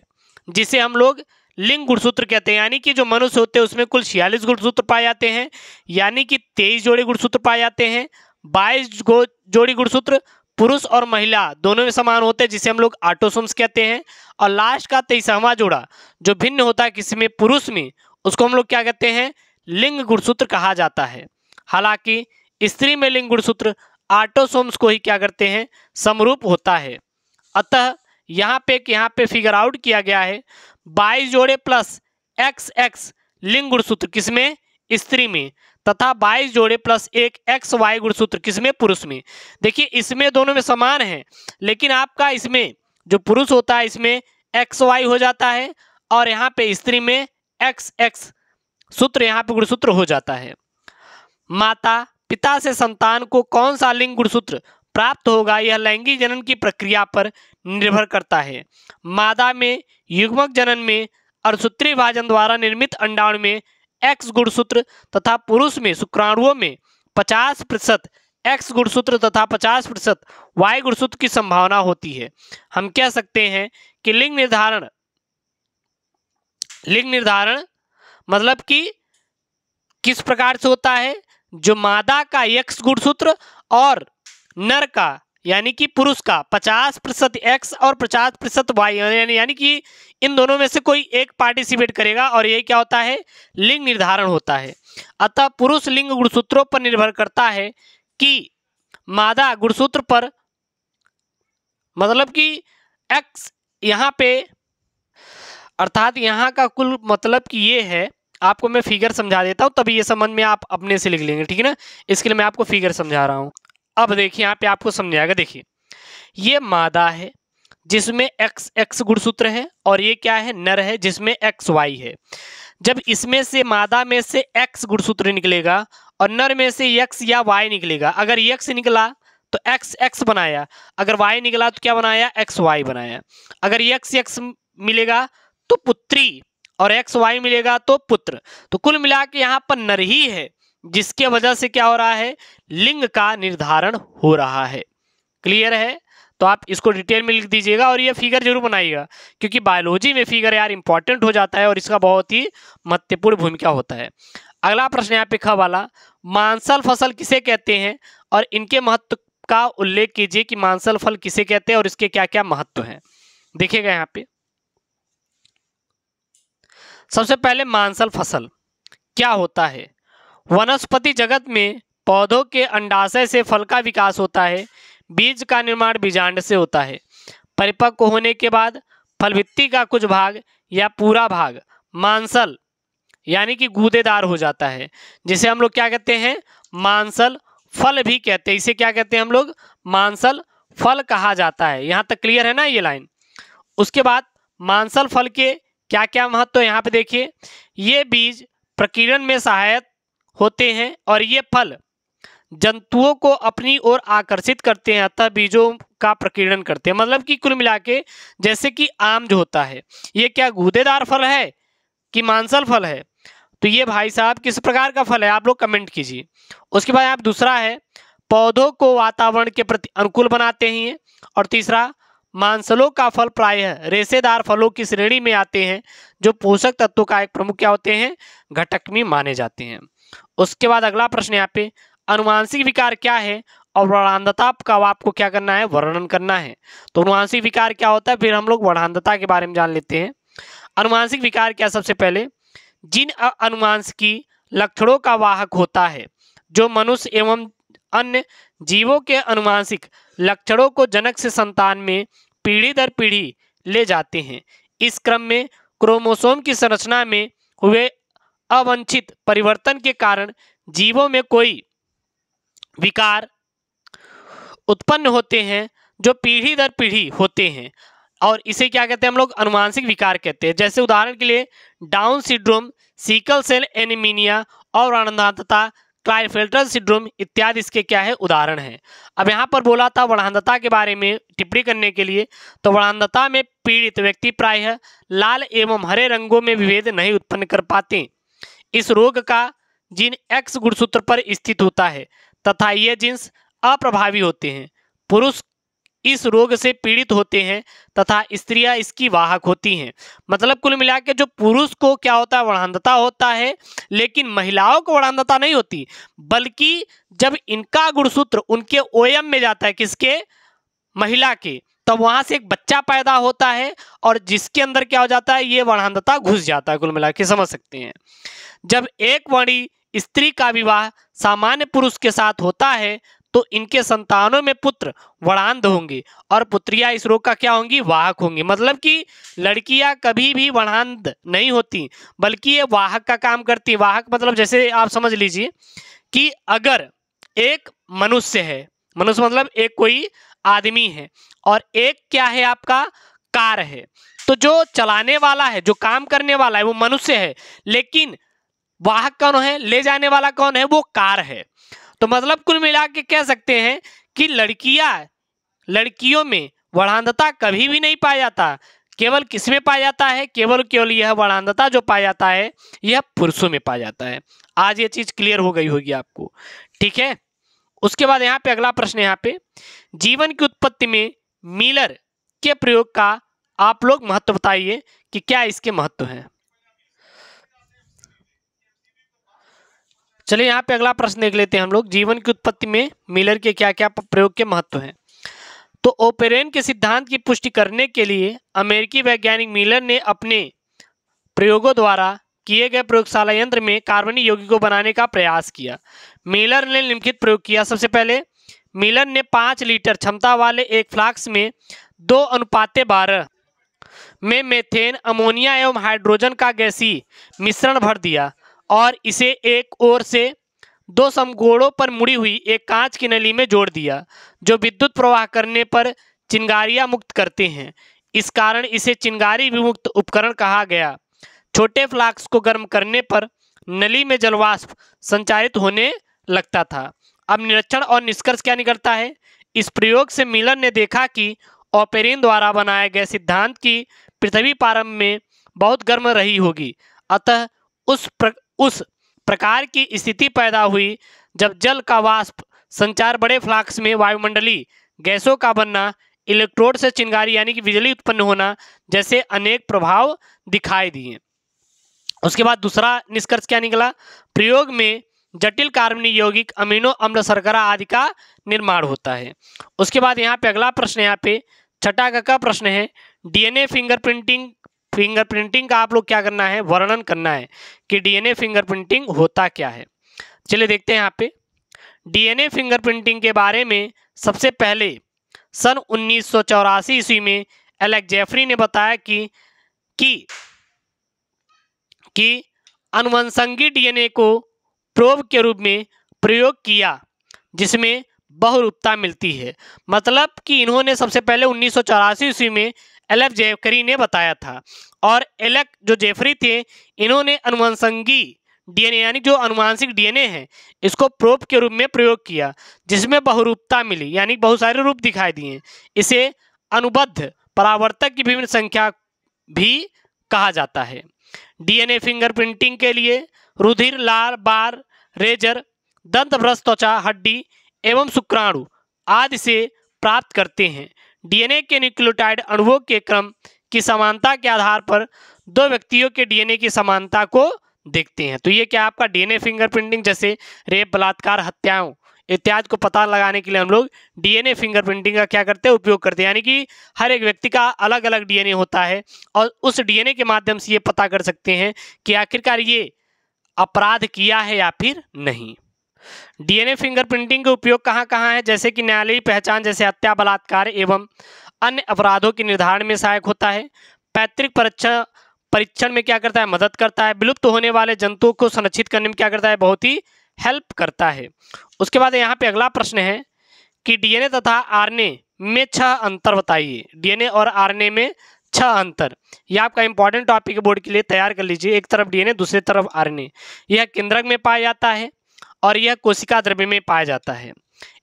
जिसे हम लोग लिंग गुणसूत्र कहते हैं। यानी कि जो मनुष्य होते हैं उसमें कुल 46 गुणसूत्र पाए जाते हैं, यानी कि 23 जोड़ी गुणसूत्र पाए जाते हैं। 22 जोड़ी गुणसूत्र पुरुष और महिला दोनों में समान होते हैं, जिसे हम लोग ऑटोसोम्स कहते हैं। और लास्ट का 23वां जोड़ा जो भिन्न होता है किसी में पुरुष में, उसको हम लोग क्या कहते हैं, लिंग गुणसूत्र कहा जाता है। हालांकि स्त्री में लिंग गुणसूत्र ऑटोसोम्स को ही क्या करते हैं, समरूप होता है। अतः यहाँ पे फिगर आउट किया गया है 22 जोड़े प्लस XX लिंग गुणसूत्र किसमें, स्त्री में, तथा 22 जोड़े प्लस 1 XY गुणसूत्र किसमें, पुरुष में। देखिए इसमें दोनों में समान है, लेकिन आपका इसमें जो पुरुष होता है इसमें XY हो जाता है और यहाँ पे स्त्री में XX सूत्र यहाँ पे गुणसूत्र हो जाता है। माता पिता से संतान को कौन सा लिंग गुणसूत्र प्राप्त होगा, यह लैंगिक जनन की प्रक्रिया पर निर्भर करता है। मादा में युग्मक जनन में अर्धसूत्रीय विभाजन द्वारा निर्मित अंडाणु में X गुणसूत्र तथा पुरुष में शुक्राणुओं में 50% X गुणसूत्र तथा 50% Y गुणसूत्र की संभावना होती है। हम कह सकते हैं कि लिंग निर्धारण मतलब कि किस प्रकार से होता है, जो मादा का X गुणसूत्र और नर का यानी कि पुरुष का 50% X और 50% Y, यानी कि इन दोनों में से कोई एक पार्टिसिपेट करेगा और ये क्या होता है, लिंग निर्धारण होता है। अतः पुरुष लिंग गुणसूत्रों पर निर्भर करता है कि मादा गुणसूत्र पर, मतलब कि X यहाँ पे, अर्थात यहाँ का कुल मतलब कि ये है, आपको मैं फिगर समझा देता हूँ तभी ये समझ में आप अपने से लिख लेंगे, ठीक है ना। इसके लिए मैं आपको फिगर समझा रहा हूँ। अब देखिए यहाँ पे आपको समझाएगा। देखिए ये मादा है जिसमें XX गुणसूत्र है और ये क्या है, नर है जिसमें XY है। जब इसमें से मादा में से X गुणसूत्र निकलेगा और नर में से X या Y निकलेगा, अगर X निकला तो XX बनाया, अगर Y निकला तो क्या बनाया, XY बनाया। अगर XX मिलेगा तो पुत्री और XY मिलेगा तो पुत्र। तो कुल मिला के यहाँ पर नर ही है, जिसके वजह से क्या हो रहा है, लिंग का निर्धारण हो रहा है। क्लियर है, तो आप इसको डिटेल में लिख दीजिएगा और ये फिगर जरूर बनाइएगा, क्योंकि बायोलॉजी में फिगर यार इंपॉर्टेंट हो जाता है और इसका बहुत ही महत्वपूर्ण भूमिका होता है। अगला प्रश्न यहाँ पे ख वाला, मांसल फसल किसे कहते हैं और इनके महत्व का उल्लेख कीजिए कि मांसल फल किसे कहते हैं और इसके क्या क्या महत्व हैं। देखिएगा यहाँ पे सबसे पहले मांसल फसल क्या होता है। वनस्पति जगत में पौधों के अंडाशय से फल का विकास होता है। बीज का निर्माण बीजांड से होता है। परिपक्व होने के बाद फलभित्ति का कुछ भाग या पूरा भाग मांसल यानी कि गूदेदार हो जाता है, जिसे हम लोग क्या कहते हैं, मांसल फल भी कहते हैं। इसे क्या कहते हैं हम लोग, मांसल फल कहा जाता है। यहाँ तक क्लियर है ना ये लाइन। उसके बाद मांसल फल के क्या क्या महत्व है यहाँ पे देखिए। ये बीज प्रकीर्णन में सहायक होते हैं और ये फल जंतुओं को अपनी ओर आकर्षित करते हैं, अतः बीजों का प्रकीर्णन करते हैं। मतलब कि कुल मिला के जैसे कि आम जो होता है, ये क्या गूदेदार फल है कि मांसल फल है, तो ये भाई साहब किस प्रकार का फल है, आप लोग कमेंट कीजिए। उसके बाद आप दूसरा है, पौधों को वातावरण के प्रति अनुकूल बनाते हैं। और तीसरा, मांसलों का फल प्रायः रेशेदार फलों की श्रेणी में आते हैं, जो पोषक तत्वों का एक प्रमुख क्या होते हैं, घटक में माने जाते हैं। उसके बाद अगला प्रश्न यहाँ पे, अनुवांशिक विकार क्या है और वर्णांधता का आपको क्या करना है, वर्णन करना है। तो अनुवांशिक विकार क्या होता है, फिर हम लोग वर्णांधता के बारे में जान लेते हैं। अनुवांशिक विकार क्या, सबसे पहले जिन अनुवांशिकी लक्षणों का वाहक होता है जो मनुष्य एवं अन्य जीवों के अनुवांशिक लक्षणों को जनक से संतान में पीढ़ी दर पीढ़ी ले जाते हैं। इस क्रम में क्रोमोसोम की संरचना में हुए अवांछित परिवर्तन के कारण जीवों में कोई विकार उत्पन्न होते हैं जो पीढ़ी दर पीढ़ी होते हैं, और इसे क्या कहते हैं हम लोग, अनुवांशिक विकार कहते हैं। जैसे उदाहरण के लिए Down syndrome, sickle cell anaemia और वर्णांधता, क्लाइनफेल्टर सिंड्रोम इत्यादि इसके क्या है, उदाहरण हैं। अब यहाँ पर बोला था वर्णांधता के बारे में टिप्पणी करने के लिए, तो वर्णांधता में पीड़ित व्यक्ति प्रायः लाल एवं हरे रंगों में विभेद नहीं उत्पन्न कर पाते। इस रोग का जीन X गुणसूत्र पर स्थित होता है तथा ये जीन्स अप्रभावी होते हैं। पुरुष इस रोग से पीड़ित होते हैं तथा स्त्रियां इसकी वाहक होती हैं। मतलब कुल मिला के जो पुरुष को क्या होता है, वर्णांधता होता है, लेकिन महिलाओं को वर्णांधता नहीं होती, बल्कि जब इनका गुणसूत्र उनके ओयम में जाता है, किसके, महिला के, तब वहां से एक बच्चा पैदा होता है और जिसके अंदर क्या हो जाता है, ये वर्णांधता घुस जाता है। कुल मिला के समझ सकते हैं, जब एक वर्णी स्त्री का विवाह सामान्य पुरुष के साथ होता है तो इनके संतानों में पुत्र वर्णांध होंगे और पुत्रियां इस रोग का क्या होंगी, वाहक होंगी। मतलब कि लड़कियां कभी भी वर्णांध नहीं होती, बल्कि ये वाहक का काम करती। वाहक मतलब जैसे आप समझ लीजिए कि अगर एक मनुष्य है, मनुष्य मतलब एक कोई आदमी है और एक क्या है आपका कार है, तो जो चलाने वाला है, जो काम करने वाला है वो मनुष्य है, लेकिन वाहक कौन है, ले जाने वाला कौन है, वो कार है। तो मतलब कुल मिला के कह सकते हैं कि लड़कियों में वर्णांधता कभी भी नहीं पाया जाता। केवल किसमें पाया जाता है, केवल यह वर्णांधता जो पाया जाता है यह पुरुषों में पाया जाता है। आज ये चीज क्लियर हो गई होगी आपको, ठीक है। उसके बाद यहाँ पे अगला प्रश्न, यहाँ पे जीवन की उत्पत्ति में मिलर के प्रयोग का आप लोग महत्व बताइए कि क्या इसके महत्व हैं। चलिए यहाँ पे अगला प्रश्न देख लेते हैं हम लोग, जीवन की उत्पत्ति में मिलर के क्या क्या प्रयोग के महत्व हैं। तो ओपेरेन के सिद्धांत की पुष्टि करने के लिए अमेरिकी वैज्ञानिक मिलर ने अपने प्रयोगों द्वारा किए गए प्रयोगशाला यंत्र में कार्बनिक यौगिकों बनाने का प्रयास किया। मिलर ने निम्नलिखित प्रयोग किया। सबसे पहले मिलर ने 5 लीटर क्षमता वाले एक फ्लास्क में 2:12 में मेथेन, अमोनिया एवं हाइड्रोजन का गैसीय मिश्रण भर दिया और इसे एक ओर से 2 समगोड़ों पर मुड़ी हुई एक कांच की नली में जोड़ दिया, जो विद्युत प्रवाह करने पर चिंगारियां मुक्त करते हैं। इस कारण इसे चिंगारी विमुक्त उपकरण कहा गया। छोटे फ्लास्क को गर्म करने पर नली में जलवाष्प संचारित होने लगता था। अब निरीक्षण और निष्कर्ष क्या निकलता है। इस प्रयोग से मिलर ने देखा कि ओपेरेन द्वारा बनाए गए सिद्धांत की पृथ्वी प्रारंभ में बहुत गर्म रही होगी, अतः उस प्रकार की स्थिति पैदा हुई जब जल का वाष्प संचार बड़े फ्लास्क में वायुमंडलीय गैसों का बनना, इलेक्ट्रोड से चिंगारी यानी कि बिजली उत्पन्न होना जैसे अनेक प्रभाव दिखाई दिए। उसके बाद दूसरा निष्कर्ष क्या निकला, प्रयोग में जटिल कार्बनिक यौगिक, अमीनो अम्ल, शर्करा आदि का निर्माण होता है। उसके बाद यहाँ पे अगला प्रश्न, यहाँ पे छठा का प्रश्न है, डीएनए फिंगरप्रिंटिंग का आप लोग क्या करना है, वर्णन करना है कि डीएनए फिंगरप्रिंटिंग होता क्या है। चलिए देखते हैं यहाँ पे डीएनए फिंगरप्रिंटिंग के बारे में। सबसे पहले सन 1984 ईस्वी में एलेक्स जेफरी ने बताया कि अनुवंशिक डीएनए को प्रोब के रूप में प्रयोग किया जिसमें बहुरूपता मिलती है। मतलब कि इन्होंने सबसे पहले 1984 ईस्वी में एलेक्स जेफरी ने बताया था, और एलेक्स जो जेफरी थे इन्होंने अनुवंशिक डीएनए यानी जो अनुवांशिक डीएनए है इसको प्रोब के रूप में प्रयोग किया जिसमें बहुरूपता मिली यानी बहुत सारे रूप दिखाई दिए। इसे अनुबद्ध परावर्तक की विभिन्न संख्या भी कहा जाता है। डीएनए फिंगरप्रिंटिंग के लिए रुधिर, लार, बार, रेजर, दंत ब्रश, त्वचा, हड्डी एवं शुक्राणु आदि से प्राप्त करते हैं। डीएनए के न्यूक्लियोटाइड अणुओं के क्रम की समानता के आधार पर 2 व्यक्तियों के डीएनए की समानता को देखते हैं। तो ये क्या आपका डीएनए फिंगरप्रिंटिंग, जैसे रेप, बलात्कार, हत्याओं इत्यादि को पता लगाने के लिए हम लोग डीएनए फिंगरप्रिंटिंग का क्या करते हैं, उपयोग करते हैं। यानी कि हर एक व्यक्ति का अलग अलग डीएनए होता है और उस डीएनए के माध्यम से ये पता कर सकते हैं कि आखिरकार ये अपराध किया है या फिर नहीं। डीएनए फिंगरप्रिंटिंग का उपयोग कहाँ कहाँ है, जैसे कि न्यायालयीय पहचान जैसे हत्या, बलात्कार एवं अन्य अपराधों के निर्धारण में सहायक होता है। पैतृक परीक्षण में क्या करता है, मदद करता है। विलुप्त होने वाले जंतुओं को संरक्षित करने में क्या करता है, बहुत ही हेल्प करता है। उसके बाद यहाँ पे अगला प्रश्न है कि डीएनए तथा आरएनए में 6 अंतर बताइए। डीएनए और आरएनए में 6 अंतर, यह आपका इंपॉर्टेंट टॉपिक बोर्ड के लिए तैयार कर लीजिए। एक तरफ डीएनए, दूसरी तरफ आरएनए। यह केंद्रक में पाया जाता है और यह कोशिका द्रव्य में पाया जाता है।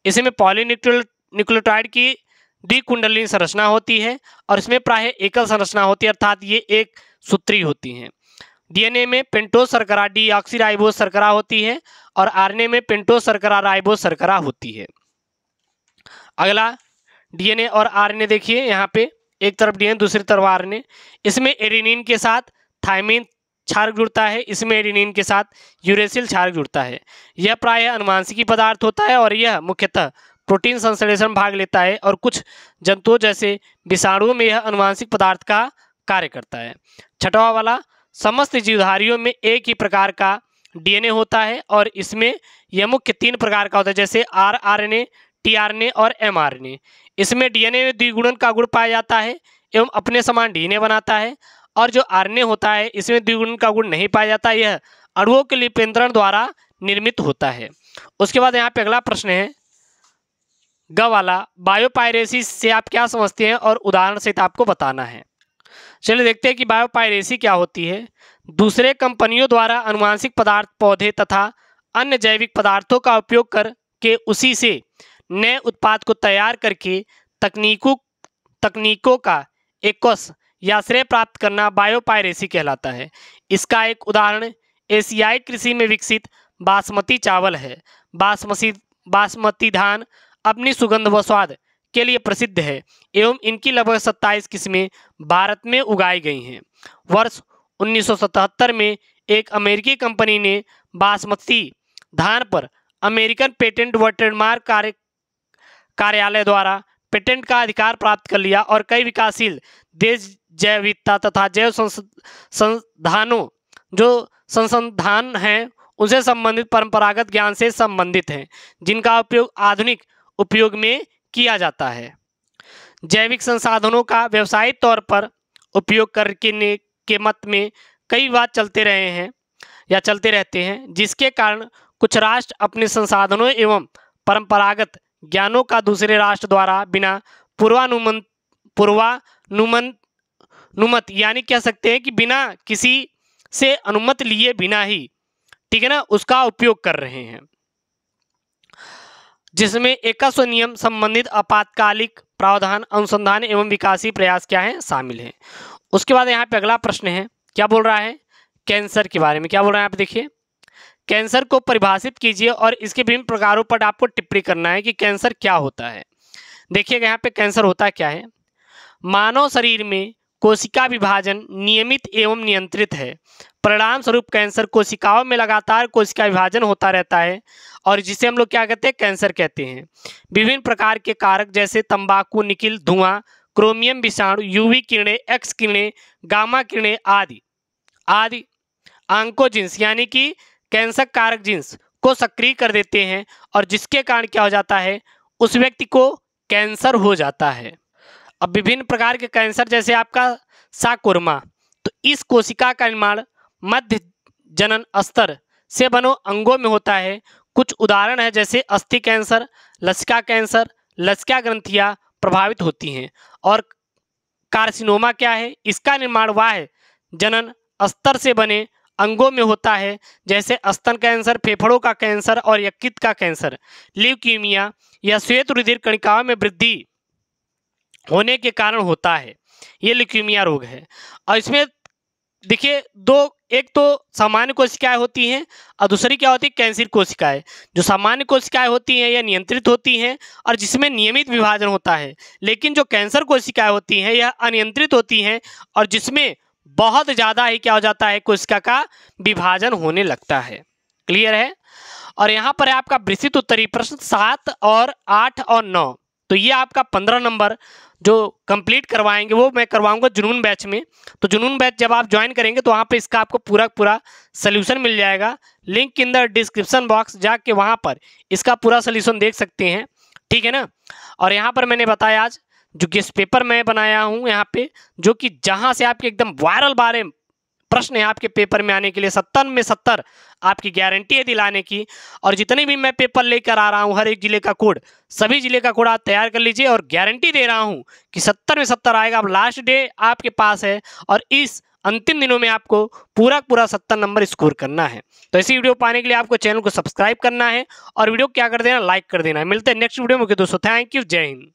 इसमें पॉलीन्यूक्लियोटाइड की द्विकुंडलीय संरचना होती है और इसमें प्राय एकल संरचना होती है, अर्थात ये एक सूत्री होती हैं। डीएनए में पेंटोज शर्करा डीऑक्सीराइबोज शर्करा होती है और आरएनए में पेंटोज शर्करा राइबोज शर्करा होती है। अगला डीएनए और आरएनए देखिए, यहाँ पे एक तरफ डीएनए दूसरी तरफ आरएनए। इसमें एडेनिन के साथ थाइमिन क्षारक जुड़ता है, इसमें एडेनिन के साथ यूरेसिल क्षारक जुड़ता है। यह प्रायः अनुवांशिकी पदार्थ होता है और यह मुख्यतः प्रोटीन संश्लेषण में भाग लेता है और कुछ जंतुओं जैसे विषाणुओं में यह आनुवांशिक पदार्थ का कार्य करता है। छठवां वाला, समस्त जीवधारियों में एक ही प्रकार का डीएनए होता है और इसमें यह मुख्य 3 प्रकार का होता है, जैसे आरआरएनए, टीआरएनए और एमआरएनए। इसमें डीएनए में द्विगुणन का गुण पाया जाता है एवं अपने समान डीएनए बनाता है, और जो आरएनए होता है इसमें द्विगुणन का गुण नहीं पाया जाता, यह अणुओं के लिप्यंतरण द्वारा निर्मित होता है। उसके बाद यहाँ पे अगला प्रश्न है ग वाला, बायोपायरेसी से आप क्या समझते हैं और उदाहरण सहित आपको बताना है। चलिए देखते हैं कि बायोपायरेसी क्या होती है। दूसरे कंपनियों द्वारा आनुवांशिक पदार्थ, पौधे तथा अन्य जैविक पदार्थों का उपयोग करके उसी से नए उत्पाद को तैयार करके तकनीकों का एक कोष या श्रेय प्राप्त करना बायोपायरेसी कहलाता है। इसका एक उदाहरण एशियाई कृषि में विकसित बासमती चावल है। बासमती धान अपनी सुगंध व स्वाद के लिए प्रसिद्ध है एवं इनकी लगभग 27 किस्में भारत में उगाई गई हैं। वर्ष 1977 में एक अमेरिकी कंपनी ने बासमती धान पर अमेरिकन पेटेंट व ट्रेडमार्क कार्यालय द्वारा पेटेंट का अधिकार प्राप्त कर लिया और कई विकासशील देश जैव विविधता तथा जैव संसाधन हैं उनसे संबंधित परंपरागत ज्ञान से संबंधित हैं, जिनका उपयोग आधुनिक उपयोग में किया जाता है। जैविक संसाधनों का व्यावसायिक तौर पर उपयोग करने के मत में कई विवाद चलते रहे हैं या चलते रहते हैं, जिसके कारण कुछ राष्ट्र अपने संसाधनों एवं परंपरागत ज्ञानों का दूसरे राष्ट्र द्वारा बिना पूर्वानुमत यानी कह सकते हैं कि बिना किसी से अनुमति लिए बिना ही, ठीक है ना, उसका उपयोग कर रहे हैं, जिसमें 2100 नियम संबंधित आपातकालिक प्रावधान, अनुसंधान एवं विकासी प्रयास क्या है शामिल हैं। उसके बाद यहाँ पे अगला प्रश्न है, क्या बोल रहा है, कैंसर के बारे में क्या बोल रहा है। आप देखिए, कैंसर को परिभाषित कीजिए और इसके विभिन्न प्रकारों पर आपको टिप्पणी करना है कि कैंसर क्या होता है। देखिएगा यहाँ पे कैंसर होता क्या है। मानव शरीर में कोशिका विभाजन नियमित एवं नियंत्रित है। परिणाम स्वरूप कैंसर कोशिकाओं में लगातार कोशिका विभाजन होता रहता है और जिसे हम लोग क्या कहते हैं, कैंसर कहते हैं। विभिन्न प्रकार के कारक जैसे तंबाकू, निकिल, धुआं, क्रोमियम विषाणु, यूवी किरणें, एक्स किरणें, गामा किरणें आदि आंकोजिन्स यानी कि कैंसर कारक जीन्स को सक्रिय कर देते हैं और जिसके कारण क्या हो जाता है, उस व्यक्ति को कैंसर हो जाता है। अब विभिन्न प्रकार के कैंसर जैसे आपका साकोरमा, तो इस कोशिका का निर्माण मध्य जनन स्तर से बनो अंगों में होता है। कुछ उदाहरण है जैसे अस्थि कैंसर, लसिका कैंसर, लसिका ग्रंथियां प्रभावित होती हैं। और कार्सिनोमा क्या है, इसका निर्माण वाह्य जनन स्तर से बने अंगों में होता है, जैसे स्तन कैंसर, फेफड़ों का कैंसर और यकृत का कैंसर। ल्यूकीमिया या श्वेत रुधिर कणिकाओं में वृद्धि होने के कारण होता है, ये ल्यूकीमिया रोग है। और इसमें देखिए एक तो सामान्य कोशिकाएं होती हैं और दूसरी क्या होती है, कैंसर कोशिकाएं। जो सामान्य कोशिकाएं होती हैं यह नियंत्रित होती हैं और जिसमें नियमित विभाजन होता है, लेकिन जो कैंसर कोशिकाएं होती हैं यह अनियंत्रित होती हैं और जिसमें बहुत ज़्यादा ही क्या हो जाता है, कोशिका का विभाजन होने लगता है। क्लियर है। और यहाँ पर है आपका विस्तृत उत्तरीय प्रश्न 7 और 8 और 9। तो ये आपका 15 नंबर जो कंप्लीट करवाएंगे वो मैं करवाऊंगा जुनून बैच में। तो जुनून बैच जब आप ज्वाइन करेंगे तो वहाँ पे इसका आपको पूरा सोल्यूशन मिल जाएगा। Link in the description box जाके वहाँ पर इसका पूरा सोल्यूशन देख सकते हैं, ठीक है ना। और यहाँ पर मैंने बताया आज जो गेस्ट पेपर मैं बनाया हूँ यहाँ पे, जो कि जहाँ से आपके एकदम वायरल बारे प्रश्न है आपके पेपर में आने के लिए 70 में 70 आपकी गारंटी है दिलाने की। और जितने भी मैं पेपर लेकर आ रहा हूँ हर एक जिले का कोड, सभी जिले का कोड आप तैयार कर लीजिए और गारंटी दे रहा हूँ कि 70 में 70 आएगा। अब लास्ट डे आपके पास है और इस अंतिम दिनों में आपको पूरा 70 नंबर स्कोर करना है। तो ऐसी वीडियो पाने के लिए आपको चैनल को सब्सक्राइब करना है और वीडियो क्या कर देना, लाइक कर देना है। मिलते हैं नेक्स्ट वीडियो में दोस्तों। थैंक यू, जय हिंद।